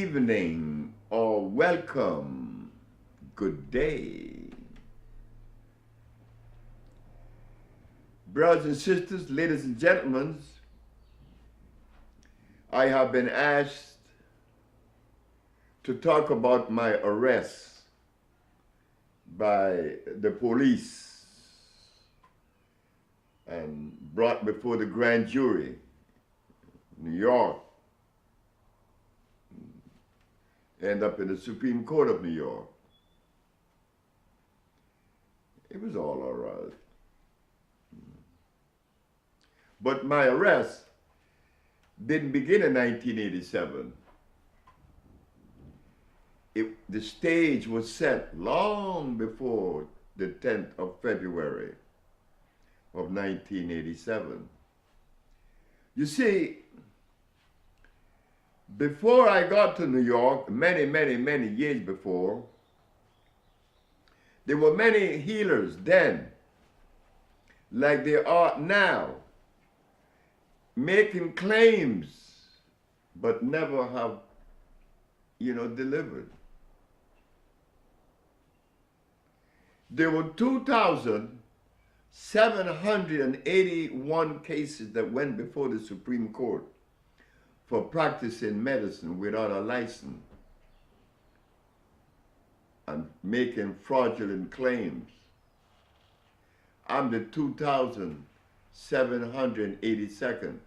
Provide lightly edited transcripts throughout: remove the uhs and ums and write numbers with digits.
evening, or welcome, good day. Brothers and sisters, ladies and gentlemen, I have been asked to talk about my arrest by the police and brought before the grand jury, New York, end up in the Supreme Court of New York. It was all right. But my arrest didn't begin in 1987. The stage was set long before the 10th of February of 1987. You see, before I got to New York, many years before, there were many healers then, like there are now, making claims, but never have, delivered. There were 2,781 cases that went before the Supreme Court for practicing medicine without a license and making fraudulent claims. I'm the 2,782nd.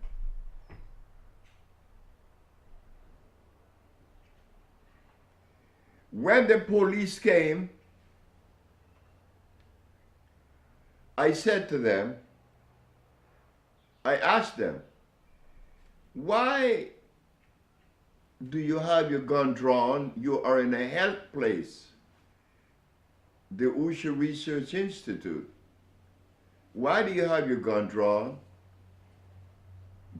When the police came, I said to them, I asked them, why do you have your gun drawn? You are in a health place, the Usha Research Institute. Why do you have your gun drawn?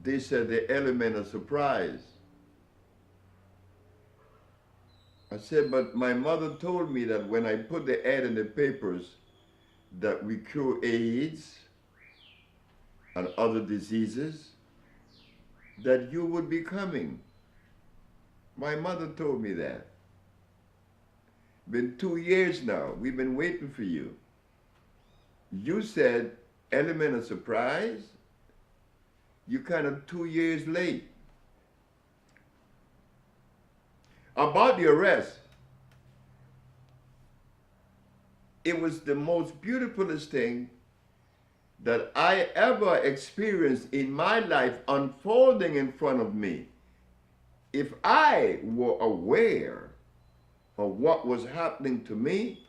They said the element of surprise. I said, but my mother told me that when I put the ad in the papers that we cure AIDS and other diseases, that you would be coming. My mother told me that. Been 2 years now. We've been waiting for you. You said element of surprise. You kind of 2 years late. About the arrest, it was the most beautifulest thing that I ever experienced in my life unfolding in front of me. If I were aware of what was happening to me,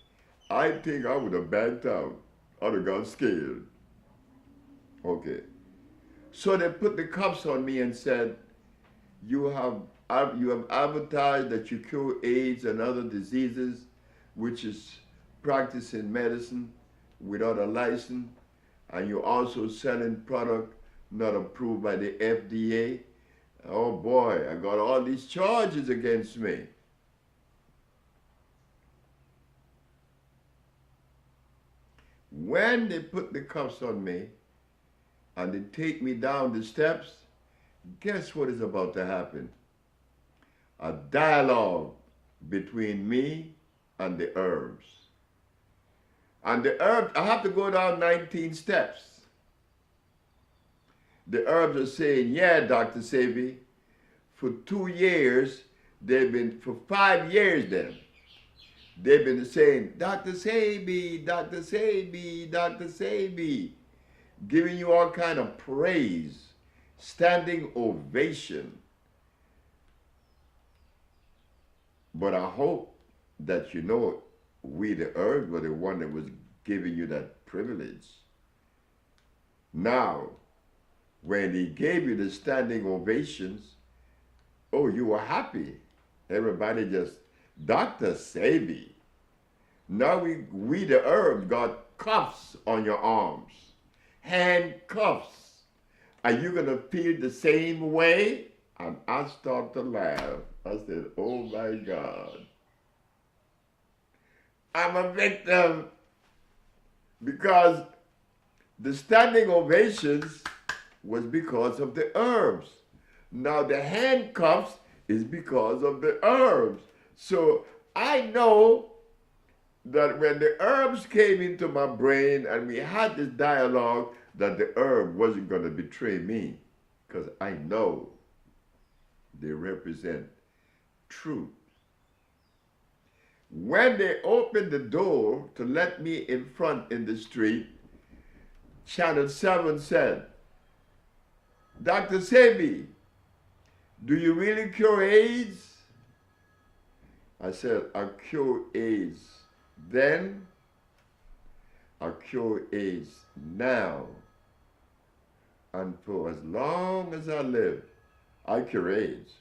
I think I would have backed out. I'd have got scared. Okay. So they put the cuffs on me and said, you have advertised that you cure AIDS and other diseases, which is practicing medicine without a license, and you're also selling product not approved by the FDA. Oh boy, I got all these charges against me. When they put the cuffs on me and they take me down the steps, guess what is about to happen? A dialogue between me and the herbs. And the herbs, I have to go down 19 steps. The herbs are saying, yeah, Dr. Sebi, for 2 years, for 5 years then, they've been saying, Dr. Sebi, Dr. Sebi, Dr. Sebi, giving you all kind of praise, standing ovation. But I hope that you know we, the earth, were the one that was giving you that privilege. Now, when he gave you the standing ovations, oh, you were happy. Everybody just, Dr. Sebi. Now we the herb, got cuffs on your arms, handcuffs. Are you going to feel the same way? And I started to laugh. I said, oh my God. I'm a victim. Because the standing ovations was because of the herbs. Now the handcuffs, is because of the herbs. So I know that when the herbs came into my brain and we had this dialogue, that the herb wasn't going to betray me, because I know they represent truth. When they opened the door to let me in front in the street, Channel 7 said, "Dr. Sebi, do you really cure AIDS?" I said, "I cure AIDS then, I cure AIDS now, and for as long as I live, I cure AIDS."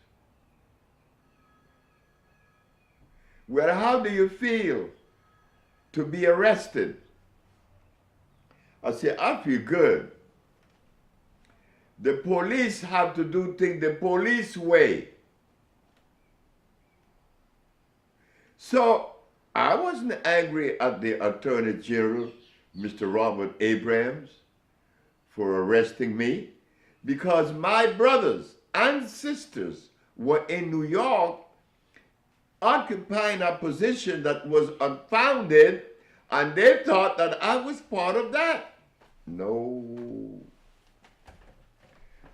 Well, how do you feel to be arrested? I say, I feel good. The police have to do things the police way. So I wasn't angry at the Attorney General, Mr. Robert Abrams, for arresting me, because my brothers and sisters were in New York occupying a position that was unfounded, and they thought that I was part of that. No,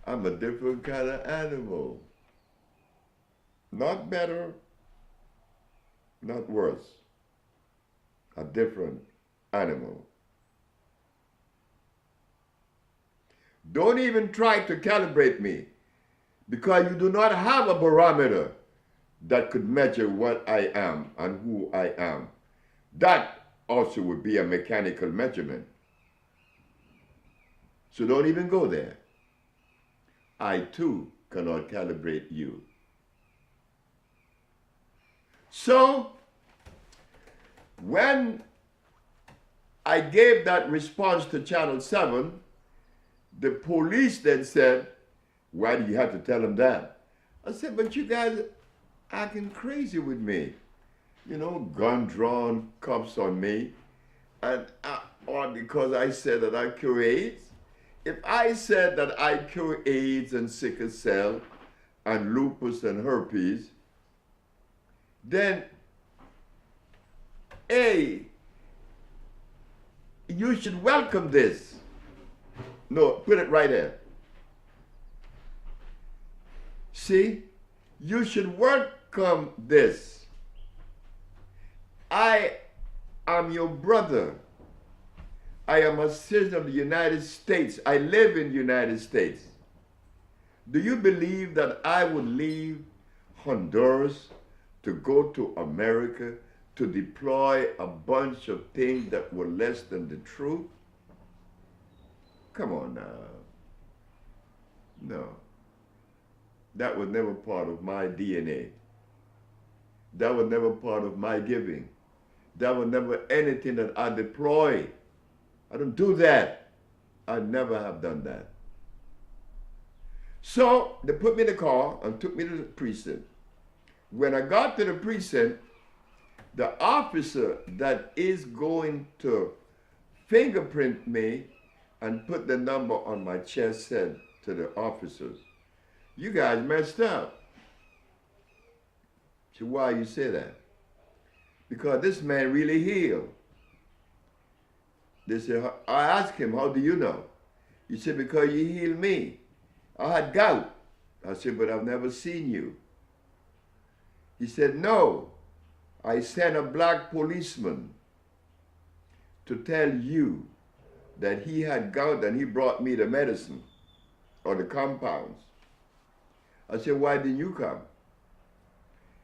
I'm a different kind of animal. Not better, not worse. A different animal. Don't even try to calibrate me, because you do not have a barometer that could measure what I am and who I am. That also would be a mechanical measurement. So don't even go there. I too cannot calibrate you. So when I gave that response to Channel 7, the police then said, "Why do you have to tell them that?" I said, "But you guys acting crazy with me. You know, gun drawn, cops on me, and or because I said that I cure AIDS. If I said that I cure AIDS and sickle cell and lupus and herpes, then A, you should welcome this." No, put it right there. See, you should welcome this. I am your brother. I am a citizen of the United States. I live in the United States. Do you believe that I would leave Honduras to go to America to deploy a bunch of things that were less than the truth? Come on now. No. That was never part of my DNA. That was never part of my giving. That was never anything that I deploy. I don't do that. I never have done that. So they put me in the car and took me to the precinct. When I got to the precinct, the officer that is going to fingerprint me and put the number on my chest said to the officers, "You guys messed up." I said, "Why you say that?" "Because this man really healed." They said, I asked him, "How do you know?" He said, "Because you healed me. I had gout." I said, "But I've never seen you." He said, "No, I sent a black policeman to tell you that he had gout and he brought me the medicine or the compounds." I said, "Why didn't you come?"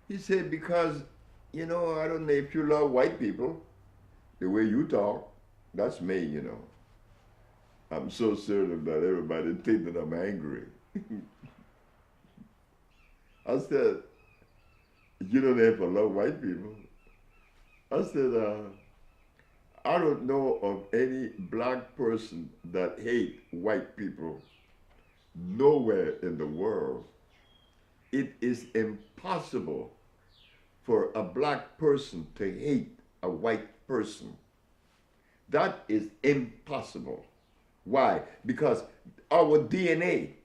He said, "Because, you know, I don't know if you love white people, the way you talk. That's me, you know. I'm so certain that everybody think that I'm angry." I said, "You don't know if I love white people." I said, "I don't know of any black person that hate white people nowhere in the world. It is impossible for a black person to hate a white person. That is impossible." Why? Because our DNA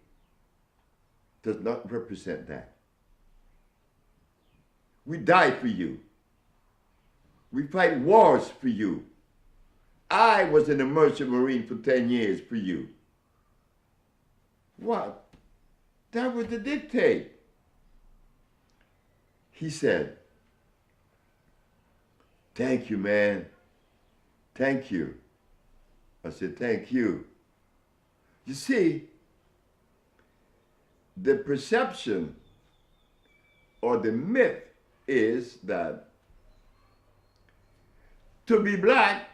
does not represent that. We die for you. We fight wars for you. I was in the Merchant Marine for 10 years for you. What? That was the dictate. He said, thank you, man. Thank you. I said, thank you. You see, the perception or the myth is that to be black,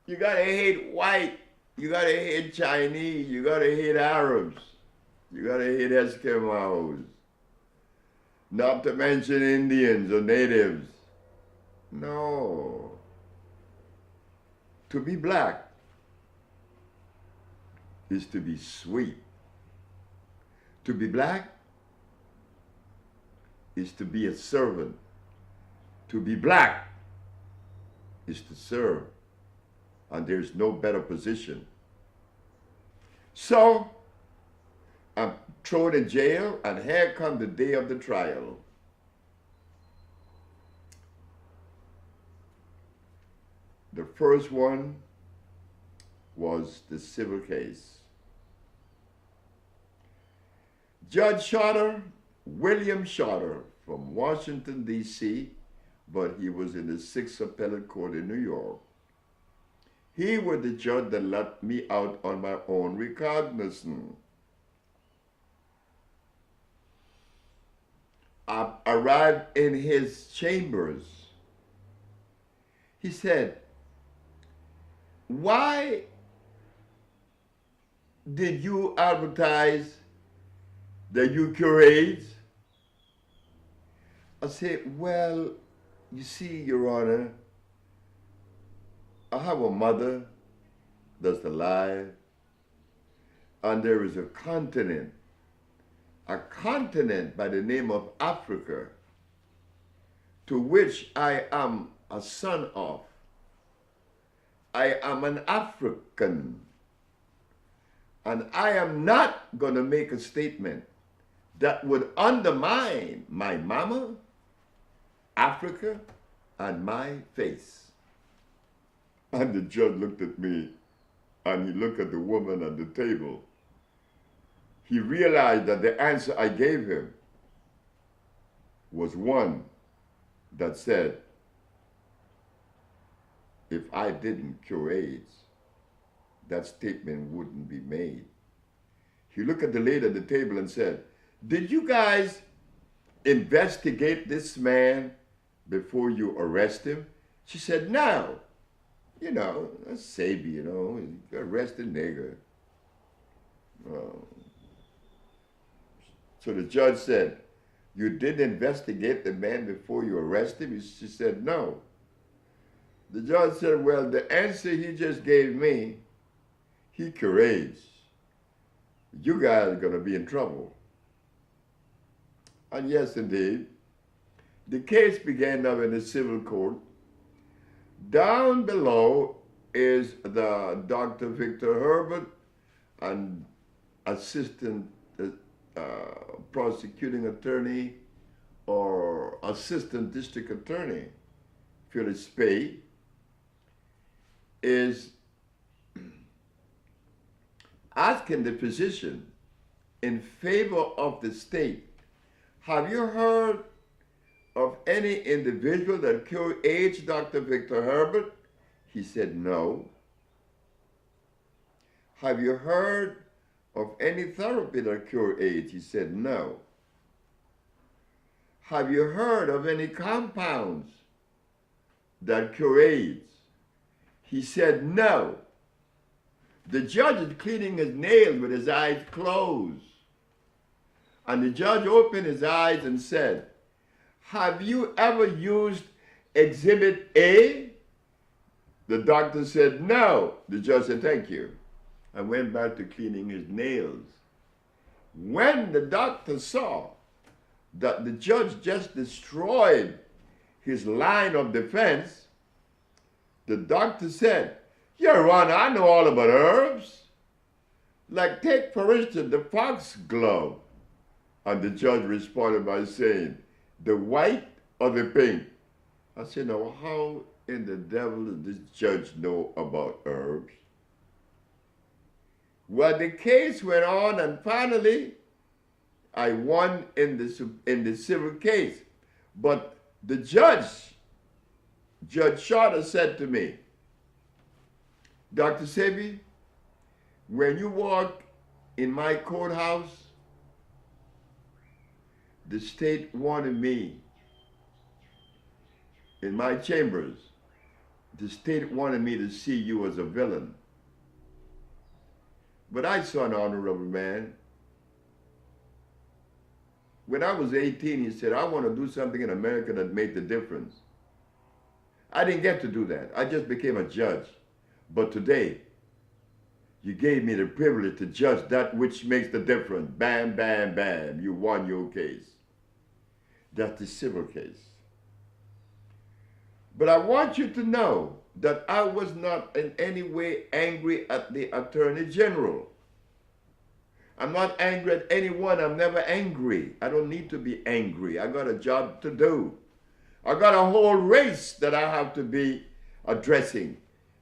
you gotta hate white, you gotta hate Chinese, you gotta hate Arabs, you gotta hate Eskimos, not to mention Indians or natives. No. To be black is to be sweet. To be black is to be a servant. To be black is to serve. And there's no better position. So, I'm thrown in jail, and here comes the day of the trial. The first one was the civil case. Judge Shorter, William Shorter, from Washington, D.C., but he was in the 6th Appellate Court in New York. He was the judge that let me out on my own recognizance. I arrived in his chambers. He said, why did you advertise that you cure AIDS? I said, well, you see, Your Honor, I have a mother that's alive, and there is a continent by the name of Africa, to which I am a son of. I am an African, and I am not going to make a statement that would undermine my mama, Africa, and my face. And the judge looked at me, and he looked at the woman at the table. He realized that the answer I gave him was one that said, if I didn't cure AIDS, that statement wouldn't be made. He looked at the lady at the table and said, did you guys investigate this man before you arrest him? She said, no. You know, that's Sebi, you know, you arrest a nigger. So the judge said, you didn't investigate the man before you arrest him? She said, no. The judge said, well, the answer he just gave me, he cure AIDS. You guys are going to be in trouble. And yes, indeed, the case began now in the civil court. Down below is the Dr. Victor Herbert and assistant prosecuting attorney or assistant district attorney, Phyllis Spade, is asking the physician in favor of the state, have you heard of any individual that cured AIDS, Dr. Victor Herbert? He said, no. Have you heard of any therapy that cured AIDS? He said, no. Have you heard of any compounds that cure AIDS? He said, no. The judge is cleaning his nails with his eyes closed. And the judge opened his eyes and said, have you ever used Exhibit A? The doctor said, no. The judge said, thank you. And went back to cleaning his nails. When the doctor saw that the judge just destroyed his line of defense, the doctor said, Your Honor, I know all about herbs. Like take, for instance, the foxglove. And the judge responded by saying, The white or the pink? I said, now how in the devil does this judge know about herbs? Well, the case went on, and finally, I won in the civil case. But the judge, Judge Shorter, said to me, Dr. Sebi, when you walk in my courthouse, the state wanted me in my chambers. The state wanted me to see you as a villain. But I saw an honorable man. When I was 18, he said, I want to do something in America that made the difference. I didn't get to do that. I just became a judge. But today, you gave me the privilege to judge that which makes the difference. Bam, bam, bam. You won your case. That's the civil case. But I want you to know that I was not in any way angry at the Attorney General. I'm not angry at anyone. I'm never angry. I don't need to be angry. I got a job to do. I got a whole race that I have to be addressing.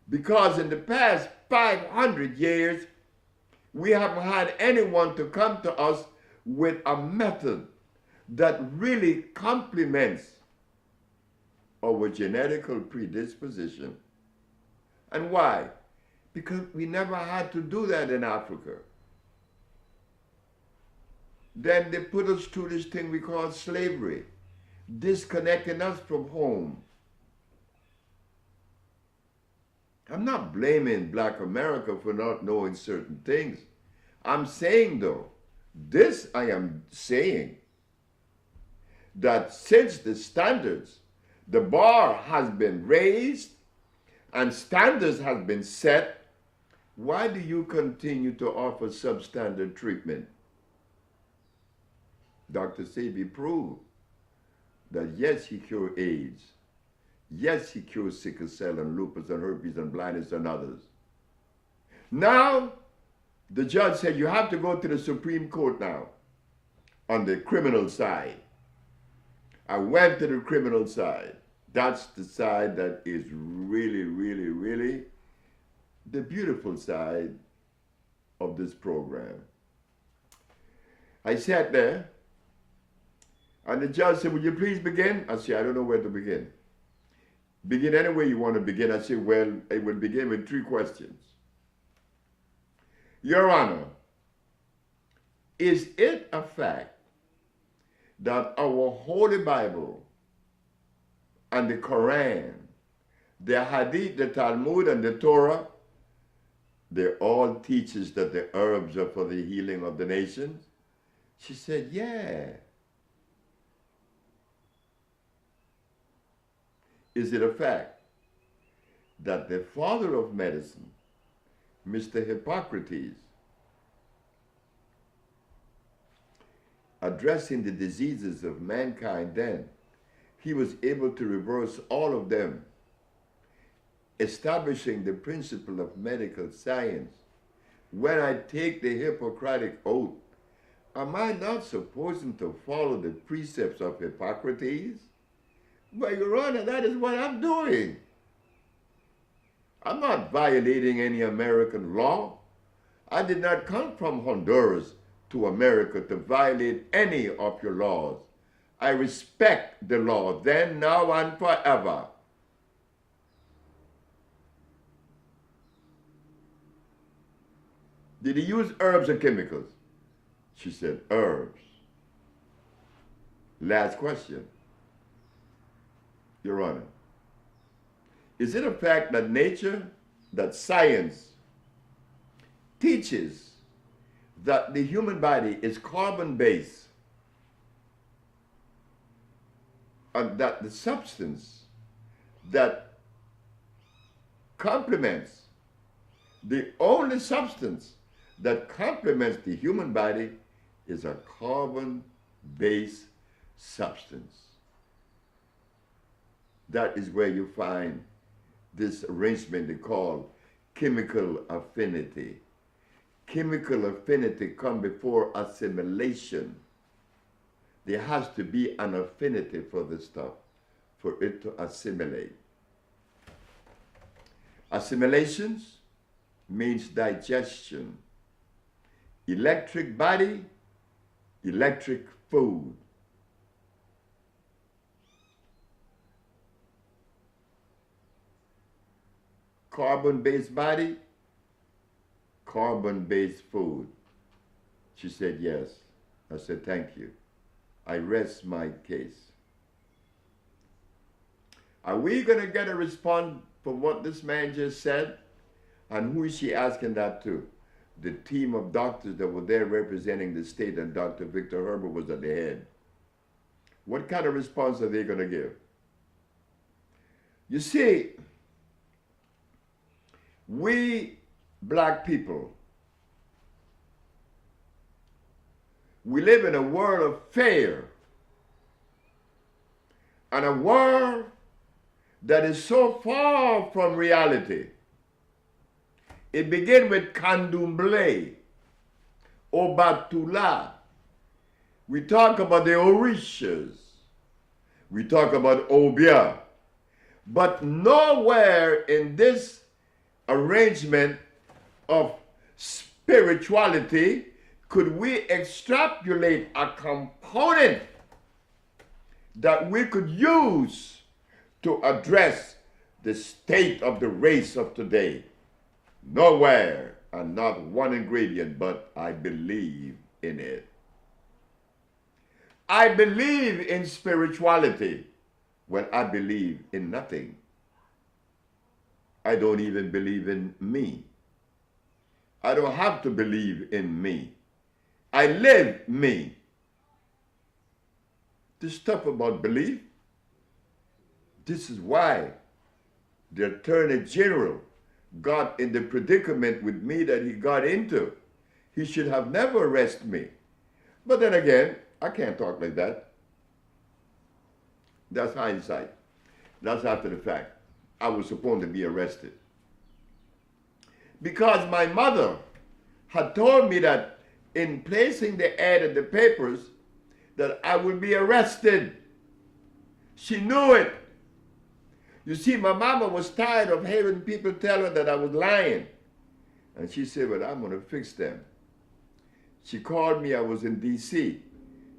Because in the past 500 years, we haven't had anyone to come to us with a method that really complements our genetical predisposition. And why? Because we never had to do that in Africa. Then they put us through this thing we call slavery, disconnecting us from home. I'm not blaming Black America for not knowing certain things. I'm saying though, this I am saying, that since the standards, the bar has been raised and standards have been set, why do you continue to offer substandard treatment? Dr. Sebi proved that yes, he cured AIDS. Yes, he cures sickle cell and lupus and herpes and blindness and others. Now, the judge said you have to go to the Supreme Court now on the criminal side. I went to the criminal side. That's the side that is really, really, really the beautiful side of this program. I sat there, and the judge said, will you please begin? I said, I don't know where to begin. Begin any way you want to begin. I said, well, I will begin with 3 questions. Your Honor, is it a fact that our Holy Bible and the Quran, the Hadith, the Talmud, and the Torah, they all teaches that the herbs are for the healing of the nations? She said, yeah. Is it a fact that the father of medicine, Mr. Hippocrates, addressing the diseases of mankind then, he was able to reverse all of them, establishing the principle of medical science? When I take the Hippocratic oath, am I not supposed to follow the precepts of Hippocrates? But Your Honor, that is what I'm doing. I'm not violating any American law. I did not come from Honduras to America to violate any of your laws. I respect the law then, now, and forever. Did he use herbs or chemicals? She said, herbs. Last question. Your Honor, is it a fact that nature, that science teaches that the human body is carbon-based and that the substance that complements, the only substance that complements the human body is a carbon-based substance? That is where you find this arrangement they call chemical affinity. Chemical affinity comes before assimilation. There has to be an affinity for the stuff for it to assimilate. Assimilations means digestion. Electric body, electric food. Carbon-based body, carbon-based food. She said, yes. I said, thank you. I rest my case. Are we going to get a response from what this man just said? And who is she asking that to? The team of doctors that were there representing the state, and Dr. Victor Herbert was at the head. What kind of response are they going to give? You see, we black people, we live in a world of fear, and a world that is so far from reality. It begins with candomblé, obatula. We talk about the orishas. We talk about obia. But nowhere in this arrangement of spirituality could we extrapolate a component that we could use to address the state of the race of today. Nowhere, and not one ingredient, but I believe in it. I believe in spirituality when I believe in nothing. I don't even believe in me. I don't have to believe in me. I live me. This stuff about belief, this is why the Attorney General got in the predicament with me that he got into. He should have never arrested me. But then again, I can't talk like that. That's hindsight. That's after the fact. I was supposed to be arrested. Because my mother had told me that in placing the ad in the papers, that I would be arrested. She knew it. You see, my mama was tired of hearing people tell her that I was lying. And she said, well, I'm going to fix them. She called me, I was in D.C.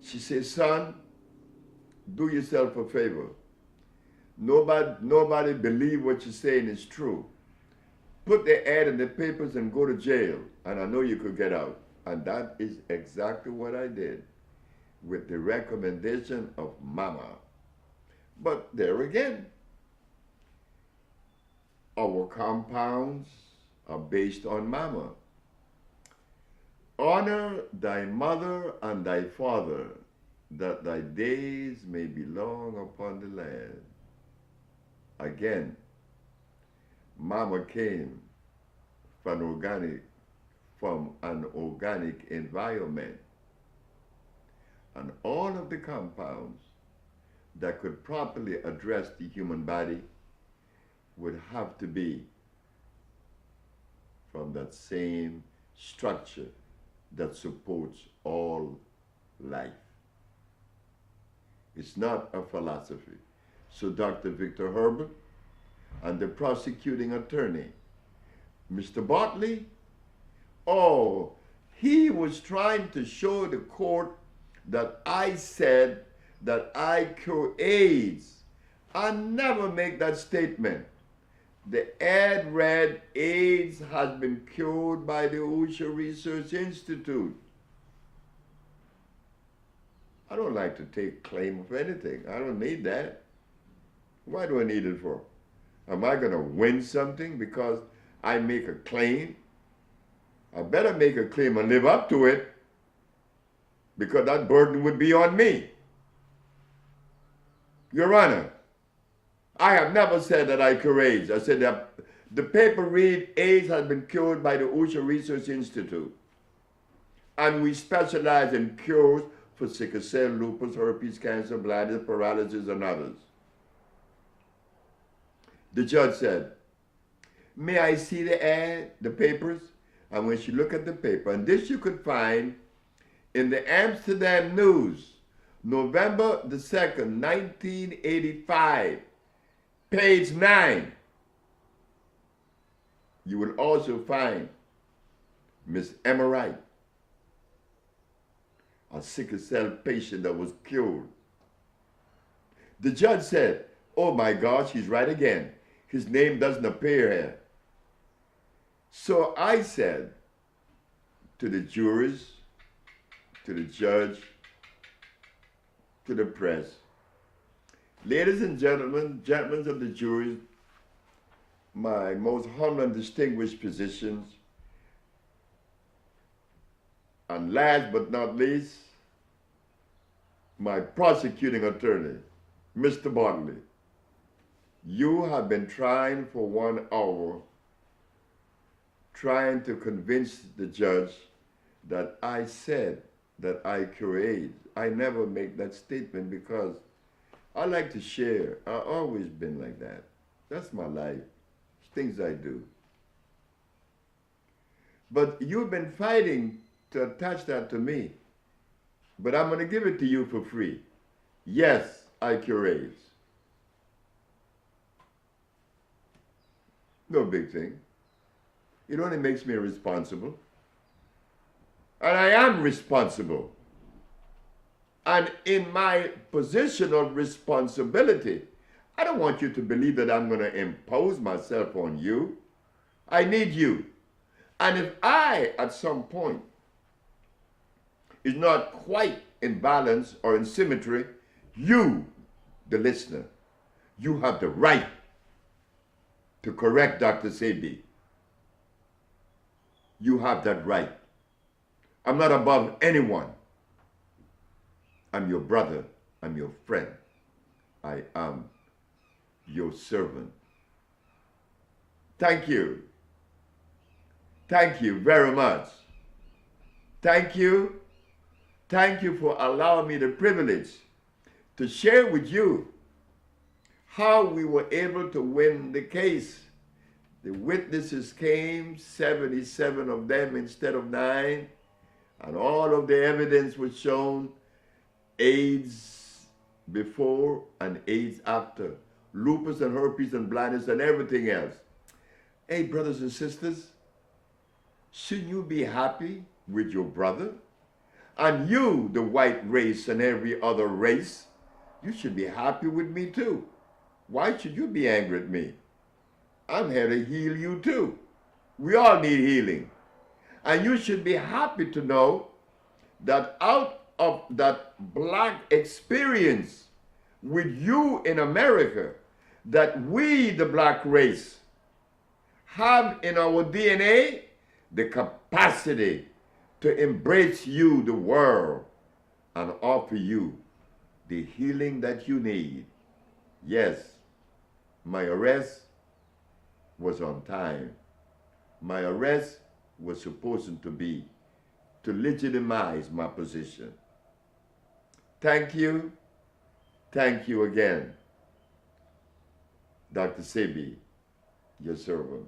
She said, son, do yourself a favor. Nobody believe what you're saying is true. Put the ad in the papers and go to jail, and I know you could get out. And that is exactly what I did, with the recommendation of Mama. But there again, our compounds are based on Mama. Honor thy mother and thy father, that thy days may be long upon the land. Again, Mama came from an organic environment. And all of the compounds that could properly address the human body would have to be from that same structure that supports all life. It's not a philosophy. So Dr. Victor Herbert and the prosecuting attorney, Mr. Bartley, he was trying to show the court that I said that I cure AIDS. I never make that statement. The ad read, AIDS has been cured by the OSHA Research Institute. I don't like to take claim of anything. I don't need that. Why do I need it for? Am I going to win something because I make a claim? I better make a claim and live up to it, because that burden would be on me. Your Honor, I have never said that I cure AIDS. I said that the paper read, AIDS has been cured by the OSHA Research Institute. And we specialize in cures for sickle cell, lupus, herpes, cancer, blindness, paralysis, and others. The judge said, may I see the ad, the papers? And when she looked at the paper, and this you could find in the Amsterdam News, November the 2nd, 1985, page 9. You will also find Miss Emma Wright, a sickle cell patient that was cured. The judge said, oh my gosh, he's right again. His name doesn't appear here. So I said to the jurors, to the judge, to the press, ladies and gentlemen of the jury, my most humble and distinguished positions, and last but not least, my prosecuting attorney, Mr. Bartley. You have been trying for 1 hour, trying to convince the judge that I said that I cure AIDS. I never make that statement because I like to share. I've always been like that. That's my life. It's things I do. But you've been fighting to attach that to me. But I'm going to give it to you for free. Yes, I cure AIDS. No big thing. It only makes me responsible. And I am responsible. And in my position of responsibility, I don't want you to believe that I'm going to impose myself on you. I need you. And if I, at some point, is not quite in balance or in symmetry, you, the listener, you have the right to correct Dr. Sebi. You have that right. I'm not above anyone. I'm your brother. I'm your friend. I am your servant. Thank you. Thank you very much. Thank you. Thank you for allowing me the privilege to share with you how we were able to win the case. The witnesses came, 77 of them instead of 9, and all of the evidence was shown, AIDS before and AIDS after, lupus and herpes and blindness and everything else. Hey, brothers and sisters, shouldn't you be happy with your brother? And you, the white race and every other race, you should be happy with me too. Why should you be angry at me? I'm here to heal you too. We all need healing. And you should be happy to know that out of that black experience with you in America, that we, the black race, have in our DNA the capacity to embrace you, the world, and offer you the healing that you need. Yes, my arrest was on time. My arrest was supposed to be to legitimize my position. Thank you. Thank you again. Dr. Sebi, your servant.